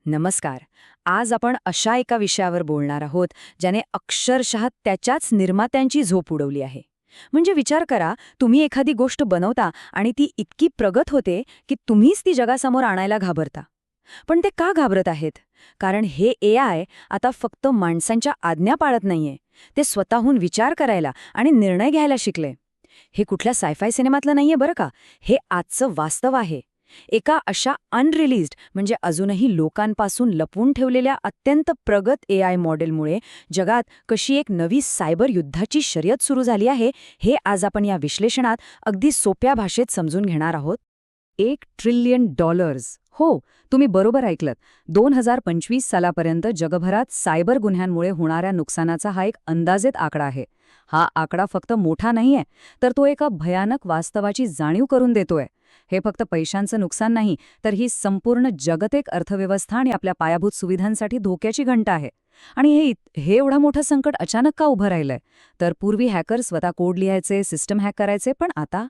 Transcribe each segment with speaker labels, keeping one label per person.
Speaker 1: नमस्कार. आज आपण अशा एका विषयावर बोलणार आहोत ज्याने अक्षरशः त्याच्याच निर्मात्यांची झोप उडवली आहे. म्हणजे विचार करा, तुम्ही एखादी गोष्ट बनवता आणि ती इतकी प्रगत होते की तुम्हीच ती जगासमोर आणायला घाबरता. पण ते का घाबरत आहेत? कारण हे AI आता फक्त माणसांच्या आज्ञा पाळत नाहीये. ते स्वतःहून विचार करायला आणि निर्णय घ्यायला शिकले. हे कुठल्या सायफाय सिनेमातलं नाहीये बरं का. हे आजचं वास्तव आहे. एका अशा अनरिलीज्ड म्हणजे अजूनही लोकांपासून लपवून ठेवलेल्या अत्यंत प्रगत AI मॉडेलमुळे जगात कशी एक नवी सायबर युद्धाची शर्यत सुरू झाली आहे, हे आज आपण या विश्लेषणात अगदी सोप्या भाषेत समजून घेणार आहोत. $1 ट्रिलियन. हो, तुम्ही बरोबर ऐकलत. 2025 सालापर्यंत जगभरात सायबर गुन्ह्यांमुळे होणाऱ्या नुकसानाचा हा एक अंदाजित आकडा आहे. हा आकडा फक्त मोठा नाहीये, तर तो एका भयानक वास्तवाची जाणीव करून देतोय. हे फक्त पैशांचं नुकसान नाही, तर ही संपूर्ण जगतिक अर्थव्यवस्था आणि आपल्या पायाभूत सुविधांसाठी धोक्याची घंटा आहे. आणि हे एवढं मोठं संकट अचानक का उभं राहिलंय? तर पूर्वी हॅकर स्वतः कोड लिहायचे, सिस्टम हॅक करायचे, पण आता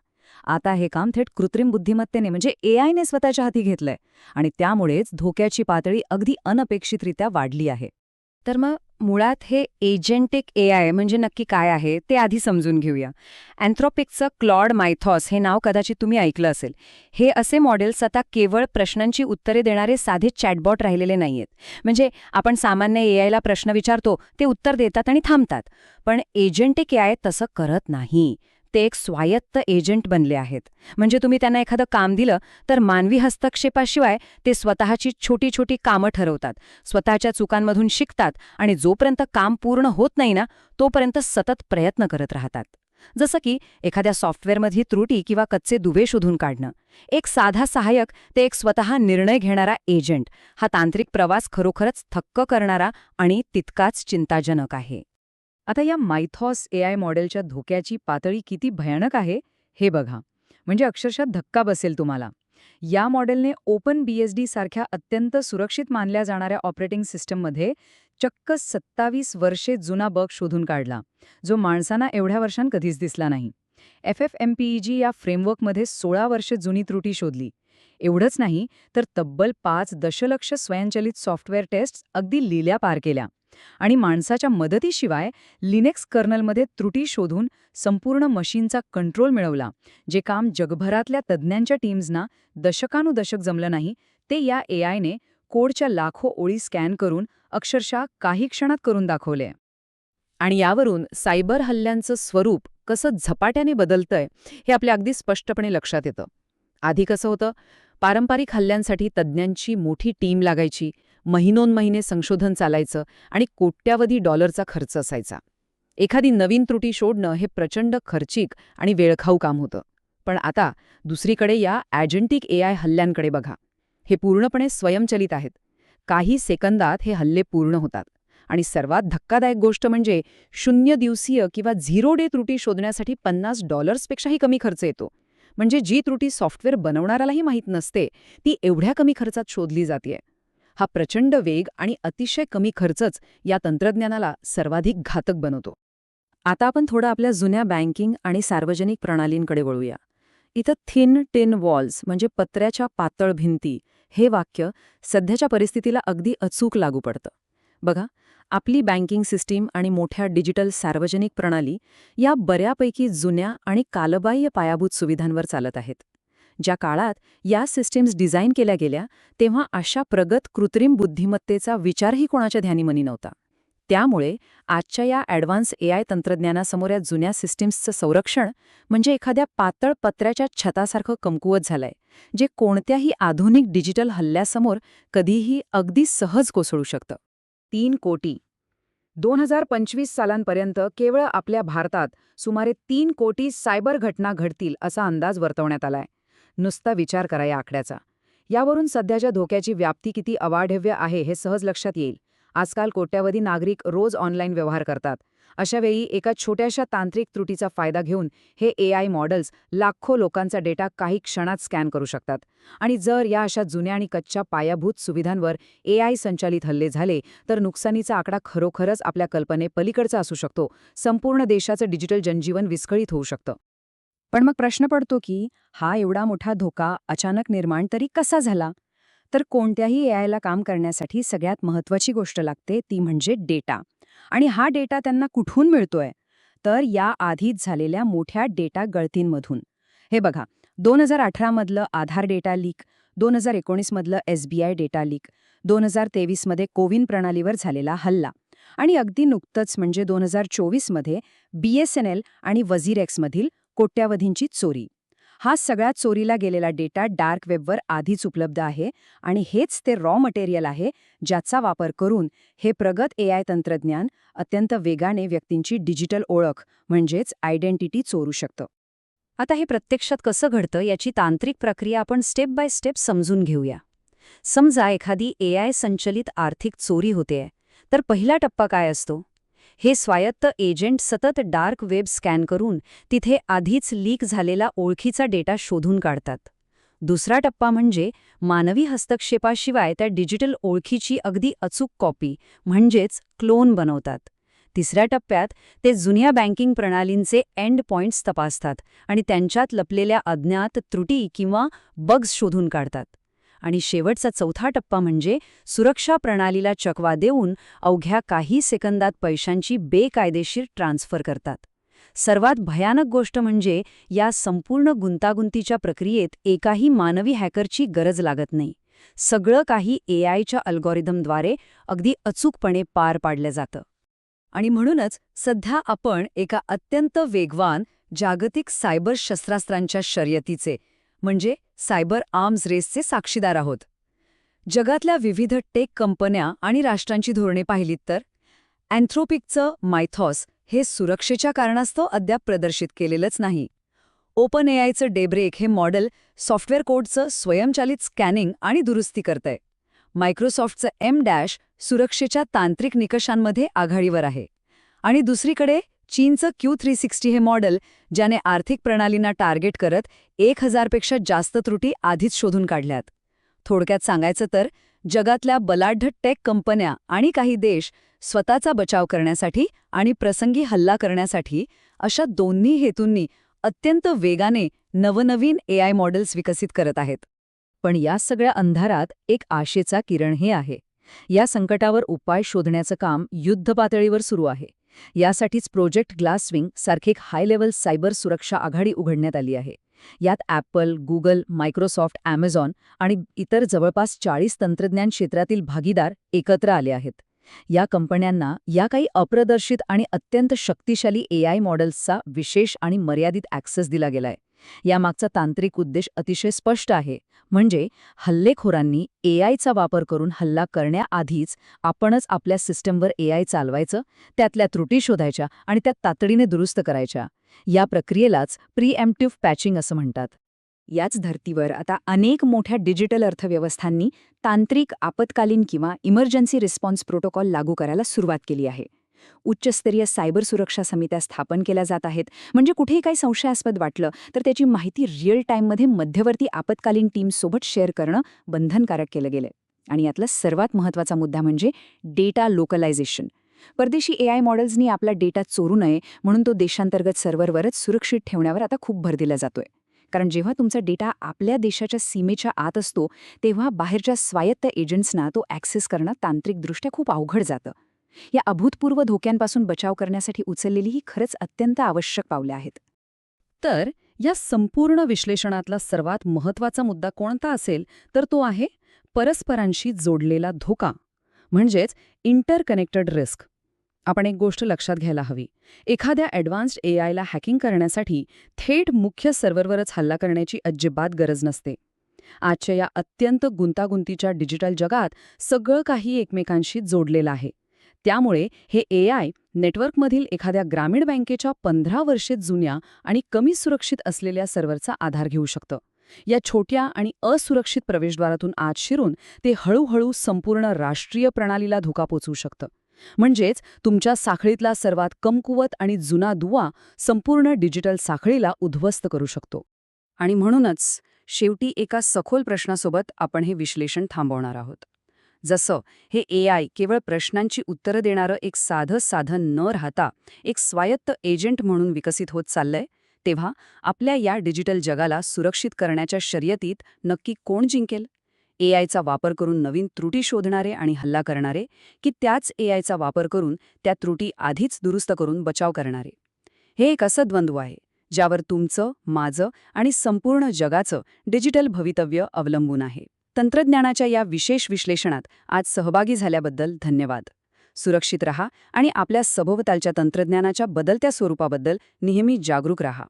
Speaker 1: आता हे काम थेट कृत्रिम बुद्धिमत्तेने म्हणजे AIने स्वतःच्या हाती घेतलंय. आणि त्यामुळेच धोक्याची पातळी अगदी अनपेक्षितरित्या वाढली आहे. तर मग मुळात हे एजेंटिक AI म्हणजे नक्की काय आहे ते आधी समजून घेऊया. अँथ्रोपिकचं क्लॉड मायथॉस हे नाव कदाचित तुम्ही ऐकलं असेल. हे असे मॉडेल्स आता केवळ प्रश्नांची उत्तरे देणारे साधे चॅटबॉट राहिलेले नाहीयेत. म्हणजे आपण सामान्य AIला प्रश्न विचारतो, ते उत्तर देतात आणि थांबतात. पण एजेंटिक AI तसं करत नाही. ते एक स्वायत्त एजंट बनले आहेत. म्हणजे तुम्ही त्यांना एखादं काम दिलं तर मानवी हस्तक्षेपाशिवाय ते स्वतःची छोटी छोटी कामं ठरवतात, स्वतःच्या चुकांमधून शिकतात आणि जोपर्यंत काम पूर्ण होत नाही ना, तोपर्यंत सतत प्रयत्न करत राहतात. जसं की एखाद्या सॉफ्टवेअरमध्ये त्रुटी किंवा कच्चे दुवे शोधून काढणं. एक साधा सहाय्यक ते एक स्वतः निर्णय घेणारा एजंट. हा तांत्रिक प्रवास खरोखरच थक्क करणारा आणि तितकाच चिंताजनक आहे. आता या मायथॉस AI मॉडेलच्या धोक्याची पातळी किती भयानक आहे हे बघा. म्हणजे अक्षरशः धक्का बसेल तुम्हाला. या मॉडेलने ओपन BSD सारख्या अत्यंत सुरक्षित मानल्या जाणाऱ्या ऑपरेटिंग सिस्टममध्ये चक्क 27 वर्षे जुना बग शोधून काढला, जो माणसांना एवढ्या वर्षांत कधीच दिसला नाही. FFmpeg या फ्रेमवर्कमध्ये 16 वर्षे जुनी त्रुटी शोधली. एवढंच नाही, तर तब्बल 5 दशलक्ष स्वयंचलित सॉफ्टवेअर टेस्ट्स अगदी लिहिल्या पार केल्या. आणि माणसाच्या मदतीशिवाय लिनेक्स कर्नलमध्ये त्रुटी शोधून संपूर्ण मशीनचा कंट्रोल मिळवला. जे काम जगभरातल्या तज्ज्ञांच्या टीम्सना दशकानुदशक जमलं नाही, ते या AIने कोडच्या लाखो ओळी स्कॅन करून अक्षरशः काही क्षणात करून दाखवले. आणि यावरून सायबर हल्ल्यांचं स्वरूप कसं झपाट्याने बदलतंय हे आपल्या अगदी स्पष्टपणे लक्षात येतं. आधी कसं होतं, पारंपरिक हल्ल्यांसाठी तज्ज्ञांची मोठी टीम लागायची, महिनोन्महिने संशोधन चालायचं आणि कोट्यावधी डॉलरचा खर्च असायचा. एखादी नवीन त्रुटी शोधणं हे प्रचंड खर्चिक आणि वेळखाऊ काम होतं. पण आता दुसरीकडे या एजेंटिक AI हल्ल्यांकडे बघा. हे पूर्णपणे स्वयंचलित आहेत. काही सेकंदात हे हल्ले पूर्ण होतात. आणि सर्वात धक्कादायक गोष्ट म्हणजे 0 दिवसीय किंवा 0 डे त्रुटी शोधण्यासाठी $50पेक्षाही कमी खर्च येतो. म्हणजे जी त्रुटी सॉफ्टवेअर बनवणाऱ्यालाही माहीत नसते, ती एवढ्या कमी खर्चात शोधली जातेय. हा प्रचंड वेग आणि अतिशय कमी खर्चच या तंत्रज्ञानाला सर्वाधिक घातक बनवतो. आता आपण थोडं आपल्या जुन्या बँकिंग आणि सार्वजनिक प्रणालींकडे वळूया. इथं थिन टिन वॉल्स म्हणजे पत्र्याच्या पातळ भिंती हे वाक्य सध्याच्या परिस्थितीला अगदी अचूक लागू पडतं. बघा, आपली बँकिंग सिस्टीम आणि मोठ्या डिजिटल सार्वजनिक प्रणाली या बऱ्यापैकी जुन्या आणि कालबाह्य पायाभूत सुविधांवर चालत आहेत. ज्या काळात या सिस्टीम्स डिझाईन केल्या गेल्या, तेव्हा अशा प्रगत कृत्रिम बुद्धिमत्तेचा विचारही कोणाच्या ध्यानीमनी नव्हता. त्यामुळे आजच्या या ॲडव्हान्स AI तंत्रज्ञानासमोर या जुन्या सिस्टीम्सचं संरक्षण म्हणजे एखाद्या पातळ पत्र्याच्या छतासारखं कमकुवत झालंय, जे कोणत्याही आधुनिक डिजिटल हल्ल्यासमोर कधीही अगदी सहज कोसळू शकतं. 3 कोटी 2025 सालांपर्यंत केवळ आपल्या भारतात सुमारे 3 कोटी सायबर घटना घडतील असा अंदाज वर्तवण्यात आलाय. नुसता विचार करा या आकड्याचा. यावरून सध्याच्या धोक्याची व्याप्ती किती अवाढव्य आहे हे सहज लक्षात येईल. आजकाल कोट्यावधी नागरिक रोज ऑनलाईन व्यवहार करतात. अशावेळी एका छोट्याशा तांत्रिक त्रुटीचा फायदा घेऊन हे AI मॉडेल्स लाखो लोकांचा डेटा काही क्षणात स्कॅन करू शकतात. आणि जर या अशा जुन्या आणि कच्च्या पायाभूत सुविधांवर AI संचालित हल्ले झाले, तर नुकसानीचा आकडा खरोखरच आपल्या कल्पनेपलीकडचा असू शकतो. संपूर्ण देशाचं डिजिटल जनजीवन विस्कळीत होऊ शकतं. पण मग प्रश्न पडतो की हा एवढा मोठा धोका अचानक निर्माण तरी कसा झाला? तर कोणत्याही एआयला काम करण्यासाठी सगळ्यात महत्त्वाची गोष्ट लागते ती म्हणजे डेटा. आणि हा डेटा त्यांना कुठून मिळतोय? तर या आधीच झालेल्या मोठ्या डेटा गळतींमधून. हे बघा, 2018 मधलं आधार डेटा लीक, 2019 मधलं SBI डेटा लीक, 2023 मध्ये कोविन प्रणालीवर झालेला हल्ला आणि अगदी नुकतंच म्हणजे 2024 मध्ये BSNL आणि वझीरएक्समधील कोट्यावधींची चोरी. हा सगळ्या चोरीला गेलेला डेटा डार्क वेबवर आधीच उपलब्ध आहे आणि हेच ते रॉ मटेरियल आहे ज्याचा वापर करून हे प्रगत AI तंत्रज्ञान अत्यंत वेगाने व्यक्तींची डिजिटल ओळख म्हणजेच आयडेंटिटी चोरू शकतं. आता हे प्रत्यक्षात कसं घडतं याची तांत्रिक प्रक्रिया आपण स्टेप बाय स्टेप समजून घेऊया. समजा एखादी AI संचलित आर्थिक चोरी होतेय, तर पहिला टप्पा काय असतो? हे स्वायत्त एजंट सतत डार्क वेब स्कॅन करून तिथे आधीच लीक झालेला ओळखीचा डेटा शोधून काढतात. दुसरा टप्पा म्हणजे मानवी हस्तक्षेपाशिवाय त्या डिजिटल ओळखीची अगदी अचूक कॉपी म्हणजेच क्लोन बनवतात. तिसऱ्या टप्प्यात ते जुन्या बँकिंग प्रणालींचे एंड पॉइंट्स तपासतात आणि त्यांच्यात लपलेल्या अज्ञात त्रुटी किंवा बग्स शोधून काढतात. आणि शेवटचा चौथा टप्पा म्हणजे सुरक्षा प्रणालीला चकवा देऊन अवघ्या काही सेकंदात पैशांची बेकायदेशीर ट्रान्सफर करतात. सर्वात भयानक गोष्ट म्हणजे या संपूर्ण गुंतागुंतीच्या प्रक्रियेत एकाही मानवी हॅकरची गरज लागत नाही. सगळं काही AIच्या अल्गोरिदमद्वारे अगदी अचूकपणे पार पाडलं जातं. आणि म्हणूनच सध्या आपण एका अत्यंत वेगवान जागतिक सायबर शस्त्रास्त्रांच्या शर्यतीचे म्हणजे सायबर आर्म्स रेसचे साक्षीदार आहोत. जगातल्या विविध टेक कंपन्या आणि राष्ट्रांची धोरणे पाहिलीत तर अँथ्रोपिकचं मायथॉस हे सुरक्षेच्या कारणास्तव अद्याप प्रदर्शित केलेलंच नाही. ओपन AIचं डेब्रेक हे मॉडेल सॉफ्टवेअर कोडचं स्वयंचलित स्कॅनिंग आणि दुरुस्ती करतंय. मायक्रोसॉफ्टचं M- सुरक्षेच्या तांत्रिक निकषांमध्ये आघाडीवर आहे. आणि दुसरीकडे चीनचं Q360 हे मॉडेल ज्याने आर्थिक प्रणालींना टार्गेट करत 1000 पेक्षा जास्त त्रुटी आधीच शोधून काढल्यात. थोडक्यात सांगायचं तर जगातल्या बलाढ्य टेक कंपन्या आणि काही देश स्वतःचा बचाव करण्यासाठी आणि प्रसंगी हल्ला करण्यासाठी अशा दोन्ही हेतूंनी अत्यंत वेगाने नवनवीन AI मॉडेल्स विकसित करत आहेत. पण या सगळ्या अंधारात एक आशेचा किरणही आहे. या संकटावर उपाय शोधण्याचं काम युद्धपातळीवर सुरू आहे. यासाठीच प्रोजेक्ट ग्लासविंग सारखी एक हाय लेव्हल सायबर सुरक्षा आघाडी उघडण्यात आली आहे. यात ॲपल, गुगल, मायक्रोसॉफ्ट, Amazon आणि इतर जवळपास 40 तंत्रज्ञान क्षेत्रातील भागीदार एकत्र आले आहेत. या कंपन्यांना या काही अप्रदर्शित आणि अत्यंत शक्तिशाली AI मॉडेल्सचा विशेष आणि मर्यादित ॲक्सेस दिला गेलाय. यामागचा तांत्रिक उद्देश अतिशय स्पष्ट आहे, म्हणजे हल्लेखोरांनी AIचा वापर करून हल्ला करण्याआधीच आपणच आपल्या सिस्टमवर AI चालवायचं, त्यातल्या त्रुटी शोधायच्या आणि त्या तातडीने दुरुस्त करायच्या. या प्रक्रियेलाच प्रीएम्प्टिव्ह पॅचिंग असं म्हणतात. याच धर्तीवर आता अनेक मोठ्या डिजिटल अर्थव्यवस्थांनी तांत्रिक आपत्कालीन किंवा इमर्जन्सी रिस्पॉन्स प्रोटोकॉल लागू करायला सुरुवात केली आहे. उच्चस्तरीय सायबर सुरक्षा समित्या स्थापन केल्या जात आहेत, म्हणजे कुठेही काही संशयास्पद वाटलं तर त्याची माहिती रिअल टाईममध्ये मध्यवर्ती आपत्कालीन टीमसोबत शेअर करणं बंधनकारक केलं गेलंय. आणि यातला सर्वात महत्त्वाचा मुद्दा म्हणजे डेटा लोकलायझेशन. परदेशी AI मॉडेल्सनी आपला डेटा चोरू नये म्हणून तो देशांतर्गत सर्व्हरवरच सुरक्षित ठेवण्यावर आता खूप भर दिला जातोय. कारण जेव्हा तुमचा डेटा आपल्या देशाच्या सीमेच्या आत असतो तेव्हा बाहेरच्या स्वायत्त एजंट्सना तो ॲक्सेस करणं तांत्रिकदृष्ट्या खूप अवघड जातं. या अभूतपूर्व धोक्यांपासून बचाव करण्यासाठी उचललेली ही खरंच अत्यंत आवश्यक पावले आहेत. तर या संपूर्ण विश्लेषणातला सर्वात महत्त्वाचा मुद्दा कोणता असेल तर तो आहे परस्परांशी जोडलेला धोका, म्हणजेच इंटरकनेक्टेड रिस्क. आपण एक गोष्ट लक्षात घ्यायला हवी. एखाद्या ॲडव्हान्स्ड AIला हॅकिंग करण्यासाठी थेट मुख्य सर्व्हरवरच हल्ला करण्याची अजिबात गरज नसते. आजच्या या अत्यंत गुंतागुंतीच्या डिजिटल जगात सगळं काही एकमेकांशी जोडलेलं आहे. त्यामुळे हे AI नेटवर्कमधील एखाद्या ग्रामीण बँकेच्या 15 वर्षे जुन्या आणि कमी सुरक्षित असलेल्या सर्व्हरचा आधार घेऊ शकतं. या छोट्या आणि असुरक्षित प्रवेशद्वारातून आत शिरून ते हळूहळू संपूर्ण राष्ट्रीय प्रणालीला धोका पोचवू शकतं. म्हणजेच तुमच्या साखळीतला सर्वात कमकुवत आणि जुना दुवा संपूर्ण डिजिटल साखळीला उद्ध्वस्त करू शकतो. आणि म्हणूनच शेवटी एका सखोल प्रश्नासोबत आपण हे विश्लेषण थांबवणार आहोत. जसं हे AI केवळ प्रश्नांची उत्तरं देणारं एक साधं साधन न राहता एक स्वायत्त एजंट म्हणून विकसित होत चाललंय, तेव्हा आपल्या या डिजिटल जगाला सुरक्षित करण्याच्या शर्यतीत नक्की कोण जिंकेल? एआयचा वापर करून नवीन त्रुटी शोधणारे आणि हल्ला करणारे, की त्याच एआयचा वापर करून त्या त्रुटी आधीच दुरुस्त करून बचाव करणारे? हे एक असं द्वंद्व आहे ज्यावर तुमचं, माझं आणि संपूर्ण जगाचं डिजिटल भवितव्य अवलंबून आहे. तंत्रज्ञानाच्या या विशेष विश्लेषणात आज सहभागी झाल्याबद्दल धन्यवाद. सुरक्षित रहा आणि आपल्या सभोवतालच्या तंत्रज्ञानाच्या बदलत्या स्वरूपाबद्दल नेहमी जागरूक रहा.